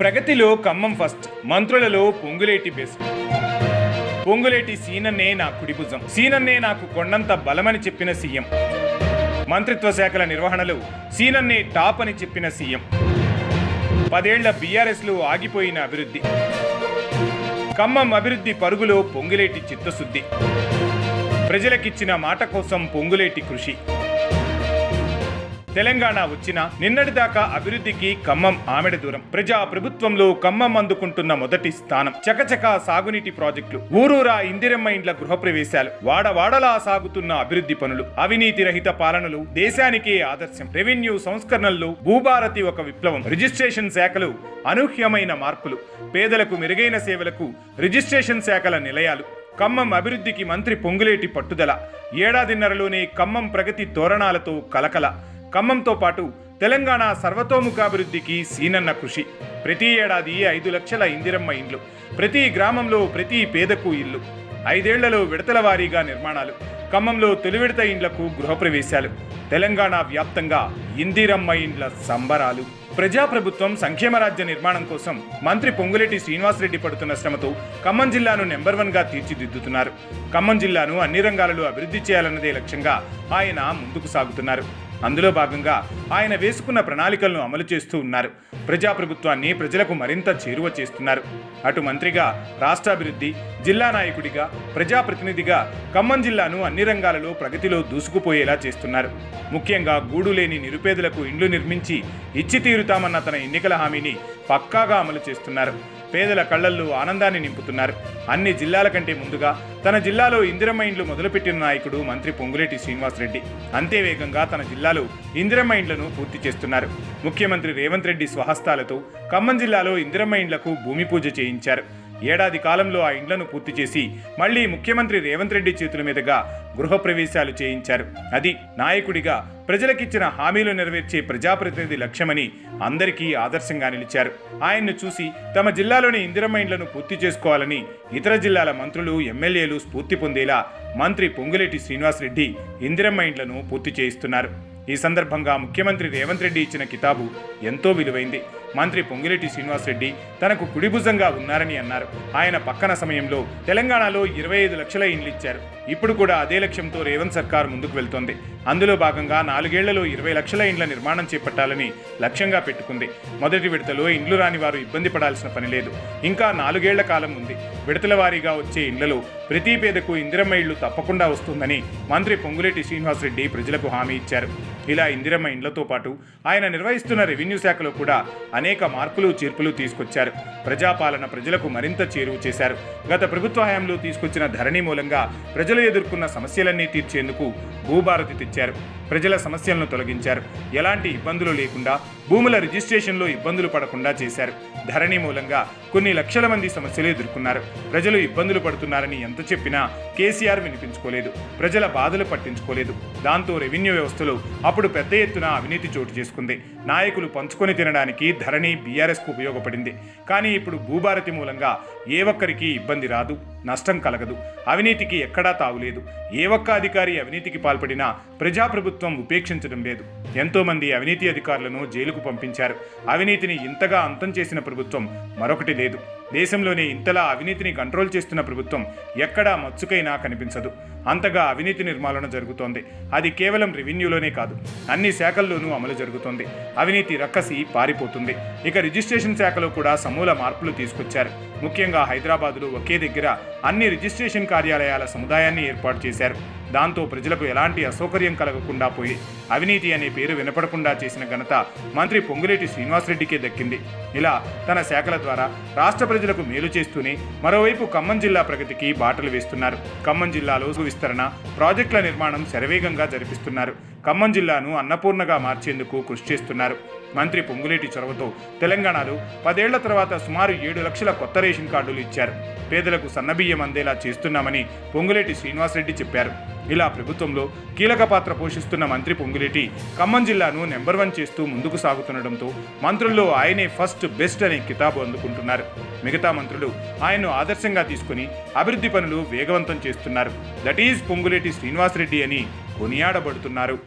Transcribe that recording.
ప్రగతిలో ఖమ్మం ఫస్ట్, మంత్రులలో పొంగులేటి బెస్ట్. పొంగులేటి సీనన్నే నా కుడిభుజం, సీనన్నే నాకు కొండంత బలమని చెప్పిన సీఎం. మంత్రిత్వ శాఖల నిర్వహణలో సీనన్నే టాప్ అని చెప్పిన సీఎం. 10 ఏళ్ల బీఆర్ఎస్లో ఆగిపోయిన అభివృద్ధి. ఖమ్మం అభివృద్ధి పరుగులో పొంగులేటి చిత్తశుద్ధి. ప్రజలకిచ్చిన మాట కోసం పొంగులేటి కృషి. తెలంగాణ వచ్చిన నిన్నటిదాకా అభివృద్ధికి ఖమ్మం ఆమెడ దూరం. ప్రజా ప్రభుత్వంలో ఖమ్మం అందుకుంటున్న మొదటి స్థానం. చకచకా సాగునీటి ప్రాజెక్టులు, ఊరూరా ఇందిరమ్మ ఇండ్ల గృహప్రవేశాలు, వాడవాడలా సాగుతున్న అభివృద్ధి పనులు, అవినీతి రహిత పాలనలు దేశానికే ఆదర్శం. రెవెన్యూ సంస్కరణల్లో భూభారతి ఒక విప్లవం. రిజిస్ట్రేషన్ శాఖలు అనూహ్యమైన మార్పులు. పేదలకు మెరుగైన సేవలకు రిజిస్ట్రేషన్ శాఖల నిలయాలు. ఖమ్మం అభివృద్ధికి మంత్రి పొంగులేటి పట్టుదల. ఏడాదిన్నరలోనే ఖమ్మం ప్రగతి తోరణాలతో కలకల. ఖమ్మంతో పాటు తెలంగాణ సర్వతోముఖాభివృద్ధికి సీనన్న కృషి. ప్రతి ఏడాది 5 లక్షల ఇందిరమ్మ ఇండ్లు, ప్రతి గ్రామంలో ప్రతి పేదకు ఇల్లు. 5 ఏళ్లలో విడతల వారీగా నిర్మాణాలు. ఖమ్మంలో తొలి విడత ఇండ్లకు గృహప్రవేశాలు. తెలంగాణ వ్యాప్తంగా ఇందిరమ్మ ఇండ్ల సంబరాలు. ప్రజాప్రభుత్వం సంక్షేమ రాజ్య నిర్మాణం కోసం మంత్రి పొంగులేటి శ్రీనివాసరెడ్డి పడుతున్న శ్రమతో ఖమ్మం జిల్లాను నెంబర్ 1గా తీర్చిదిద్దుతున్నారు. ఖమ్మం జిల్లాను అన్ని రంగాలలో అభివృద్ధి చేయాలన్నదే లక్ష్యంగా ఆయన ముందుకు సాగుతున్నారు. అందులో భాగంగా ఆయన వేసుకున్న ప్రణాళికలను అమలు చేస్తూ ఉన్నారు. ప్రజాప్రభుత్వాన్ని ప్రజలకు మరింత చేరువ చేస్తున్నారు. అటు మంత్రిగా, రాష్ట్రాభివృద్ధి, జిల్లా నాయకుడిగా, ప్రజాప్రతినిధిగా ఖమ్మం జిల్లాను అన్ని రంగాలలో ప్రగతిలో దూసుకుపోయేలా చేస్తున్నారు. ముఖ్యంగా గూడు లేని నిరుపేదలకు ఇండ్లు నిర్మించి ఇచ్చి తీరుతామన్న తన ఎన్నికల హామీని పక్కాగా అమలు చేస్తున్నారు. పేదల కళ్లల్లో ఆనందాన్ని నింపుతున్నారు. అన్ని జిల్లాల కంటే ముందుగా తన జిల్లాలో ఇందిరమ్మ ఇండ్లు మొదలుపెట్టిన నాయకుడు మంత్రి పొంగులేటి శ్రీనివాసరెడ్డి. అంతే వేగంగా తన జిల్లాలో ఇందిరమ్మ ఇండ్లను పూర్తి చేస్తున్నారు. ముఖ్యమంత్రి రేవంత్ రెడ్డి స్వహస్తాలతో ఖమ్మం జిల్లాలో ఇందిరమ్మ ఇండ్లకు భూమి పూజ చేయించారు. ఏడాది కాలంలో ఆ ఇండ్లను పూర్తి చేసి మళ్లీ ముఖ్యమంత్రి రేవంత్ రెడ్డి చేతుల మీదుగా గృహప్రవేశాలు చేయించారు. అది నాయకుడిగా ప్రజలకిచ్చిన హామీలు నెరవేర్చే ప్రజాప్రతినిధి లక్ష్యమని అందరికీ ఆదర్శంగా నిలిచారు. ఆయన్ను చూసి తమ జిల్లాలోని ఇందిరమ్మ ఇండ్లను పూర్తి చేసుకోవాలని ఇతర జిల్లాల మంత్రులు, ఎమ్మెల్యేలు స్ఫూర్తి పొందేలా మంత్రి పొంగులేటి శ్రీనివాసరెడ్డి ఇందిరమ్మ ఇండ్లను పూర్తి చేయిస్తున్నారు. ఈ సందర్భంగా ముఖ్యమంత్రి రేవంత్ రెడ్డి ఇచ్చిన కితాబు ఎంతో విలువైంది. మంత్రి పొంగులేటి శ్రీనివాసరెడ్డి తనకు కుడిభుజంగా ఉన్నారని అన్నారు. ఆయన పక్కన సమయంలో తెలంగాణలో 25 లక్షల ఇండ్లు ఇచ్చారు. ఇప్పుడు కూడా అదే లక్ష్యంతో రేవంత్ సర్కార్ ముందుకు వెళ్తోంది. అందులో భాగంగా 4 ఏళ్లలో 20 లక్షల ఇండ్ల నిర్మాణం చేపట్టాలని లక్ష్యంగా పెట్టుకుంది. మొదటి విడతలో ఇండ్లు రాని వారు ఇబ్బంది పడాల్సిన పని లేదు. ఇంకా 4 ఏళ్ల కాలం ఉంది. విడతల వారీగా వచ్చే ఇండ్లలో ప్రతి పేదకు ఇందిరమ్మ ఇళ్లు తప్పకుండా వస్తుందని మంత్రి పొంగులేటి శ్రీనివాసరెడ్డి ప్రజలకు హామీ ఇచ్చారు. ఇలా ఇందిరమ్మ ఇండ్లతో పాటు ఆయన నిర్వహిస్తున్న రెవెన్యూ శాఖలో కూడా అనేక మార్పులు, చేర్పులు తీసుకొచ్చారు. ప్రజాపాలన ప్రజలకు మరింత చేరువ చేశారు. గత ప్రభుత్వ హయాంలో తీసుకొచ్చిన ధరణి మూలంగా ప్రజలు ఎదుర్కొన్న సమస్యలన్నీ తీర్చేందుకు భూభారతి తెచ్చారు. ప్రజల సమస్యలను తొలగించారు. ఎలాంటి ఇబ్బందులు లేకుండా భూముల రిజిస్ట్రేషన్లో ఇబ్బందులు పడకుండా చేశారు. ధరణి మూలంగా కొన్ని లక్షల మంది సమస్యలు ఎదుర్కొన్నారు. ప్రజలు ఇబ్బందులు పడుతున్నారని ఎంత చెప్పినా కేసీఆర్ వినిపించుకోలేదు. ప్రజల బాధలు పట్టించుకోలేదు. దాంతో రెవెన్యూ వ్యవస్థలో అప్పుడు పెద్ద ఎత్తున అవినీతి చోటు చేసుకుంది. నాయకులు పంచుకొని తినడానికి ధరణి బీఆర్ఎస్కు ఉపయోగపడింది. కానీ ఇప్పుడు భూభారతి మూలంగా ఏ ఒక్కరికి ఇబ్బంది రాదు, నష్టం కలగదు. అవినీతికి ఎక్కడా తావులేదు. ఏ ఒక్క అధికారి అవినీతికి పాల్పడినా ప్రజాప్రభుత్వం ఉపేక్షించడం లేదు. ఎంతోమంది అవినీతి అధికారులను జైలుకు పంపించారు. అవినీతిని ఇంతగా అంతం చేసిన ప్రభుత్వం మరొకటి లేదు. దేశంలోనే ఇంతలా అవినీతిని కంట్రోల్ చేస్తున్న ప్రభుత్వం ఎక్కడా మచ్చుకైనా కనిపించదు. అంతగా అవినీతి నిర్మూలన జరుగుతోంది. అది కేవలం రెవెన్యూలోనే కాదు, అన్ని శాఖల్లోనూ అమలు జరుగుతోంది. అవినీతి రక్కసి పారిపోతుంది. ఇక రిజిస్ట్రేషన్ శాఖలో కూడా సమూల మార్పులు తీసుకొచ్చారు. ముఖ్యంగా హైదరాబాదులో ఒకే దగ్గర అన్ని రిజిస్ట్రేషన్ కార్యాలయాల సముదాయాన్ని ఏర్పాటు చేశారు. దాంతో ప్రజలకు ఎలాంటి అసౌకర్యం కలగకుండా పోయి అవినీతి అనే పేరు వినపడకుండా చేసిన ఘనత మంత్రి పొంగులేటి శ్రీనివాసరెడ్డికే దక్కింది. ఇలా తన శాఖల ద్వారా రాష్ట్ర ప్రజలకు మేలు చేస్తూనే మరోవైపు ఖమ్మం జిల్లా ప్రగతికి బాటలు వేస్తున్నారు. ఖమ్మం జిల్లాలో విస్తరణ, ప్రాజెక్టుల నిర్మాణం శరవేగంగా జరిపిస్తున్నారు. ఖమ్మం జిల్లాను అన్నపూర్ణగా మార్చేందుకు కృషి చేస్తున్నారు. మంత్రి పొంగులేటి చొరవతో తెలంగాణలో 10 ఏళ్ల తర్వాత సుమారు 7 లక్షల కొత్త రేషన్ కార్డులు ఇచ్చారు. పేదలకు సన్నబియ్యం అందేలా చేస్తున్నామని పొంగులేటి శ్రీనివాసరెడ్డి చెప్పారు. ఇలా ప్రభుత్వంలో కీలక పాత్ర పోషిస్తున్న మంత్రి పొంగులేటి ఖమ్మం జిల్లాను నెంబర్ 1 చేస్తూ ముందుకు సాగుతుండటంతో మంత్రుల్లో ఆయనే ఫస్ట్ బెస్ట్ అనే కితాబు అందుకుంటున్నారు. మిగతా మంత్రులు ఆయన్ను ఆదర్శంగా తీసుకుని అభివృద్ధి పనులు వేగవంతం చేస్తున్నారు. దట్ ఈజ్ పొంగులేటి శ్రీనివాసరెడ్డి అని కొనియాడబడుతున్నారు.